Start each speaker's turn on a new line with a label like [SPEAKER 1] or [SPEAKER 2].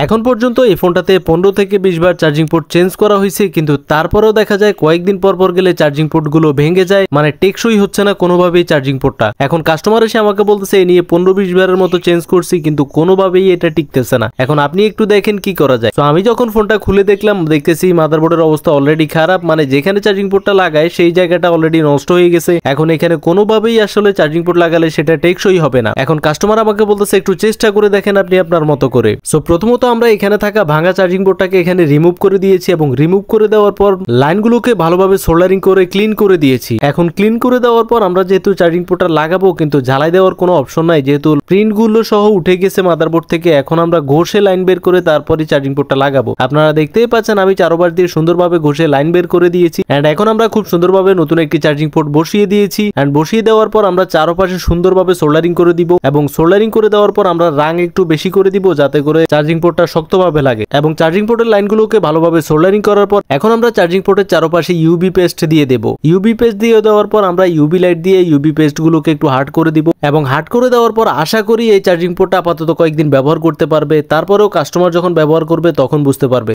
[SPEAKER 1] এখন পর্যন্ত এই ফোনটাতে 15 থেকে 20 বার চার্জিং পোর্ট চেঞ্জ করা হয়েছে, কিন্তু তারপরেও দেখা যায় কয়েকদিন পর পর গেলে চার্জিং পোর্ট গুলো ভেঙে যায়, মানে টেকসই হচ্ছে না কোনোভাবেই চার্জিং পোর্টটা। এখন কাস্টমার এসে আমাকে বলতেছে এই নিয়ে 15-20 বারের মতো চেঞ্জ করছি, কিন্তু কোনোভাবেই এটা টিকতেছে না। এখন আপনি একটু দেখেন কি করা যায়। তো আমি যখন ফোনটা খুলে দেখলাম, দেখতেছি মাদারবোর্ডের অবস্থা অলরেডি খারাপ, মানে যেখানে চার্জিং পোর্টটা লাগায় সেই জায়গাটা অলরেডি নষ্ট হয়ে গেছে। এখন এখানে কোনোভাবেই আসলে চার্জিং পোর্ট লাগালে সেটা টেকসই হবে না। এখন কাস্টমার আমাকে বলতেছে একটু চেষ্টা করে দেখেন আপনি আপনার মতো করে। সো প্রথমত আমরা এখানে থাকা ভাঙা চার্জিং পোর্টটাকে এখানে রিমুভ করে দিয়েছি, এবং রিমুভ করে দেওয়ার পর লাইনগুলোকে ভালোভাবে সোল্ডারিং করে ক্লিন করে দিয়েছি। এখন ক্লিন করে দেওয়ার পর আমরা যেহেতু চার্জিং পোর্টটা লাগাবো, কিন্তু ঝালাই দেওয়ার কোনো অপশন নাই, যেহেতু প্রিন্ট গুলো সহ উঠে গেছে মাদারবোর্ড থেকে। এখন আমরা ঘষে লাইন বের করে তারপরে চার্জিং পোর্টটা লাগাবো। আপনারা দেখতেই পাচ্ছেন আমি চারোবার দিয়ে সুন্দরভাবে ঘষে লাইন বের করে দিয়েছি। এন্ড এখন আমরা খুব সুন্দরভাবে নতুন একটি চার্জিং পোর্ট বসিয়ে দিয়েছি। এন্ড বসিয়ে দেওয়ার পর আমরা চারপাশে সুন্দরভাবে সোল্ডারিং করে দিব, এবং সোল্ডারিং করে দেওয়ার পর আমরা রাং একটু বেশি করে দিব, যাতে করে চার্জিং পোর্টটা শক্তভাবে লাগে। এবং চার্জিং পোর্টের লাইনগুলোকে ভালোভাবে সোল্ডারিং করার পর এখন আমরা চার্জিং পোর্টের চারপাশে ইউবি পেস্ট দিয়ে দেব। ইউবি পেস্ট দিয়ে দেওয়ার পর আমরা ইউবি লাইট দিয়ে ইউবি পেস্ট গুলোকে একটু হার্ড করে দিব, এবং হার্ড করে দেওয়ার পর আশা করি এই চার্জিং পোর্টটা আপাতত কয়েকদিন ব্যবহার করতে পারবে। তারপরেও কাস্টমার যখন ব্যবহার করবে তখন বুঝতে পারবে।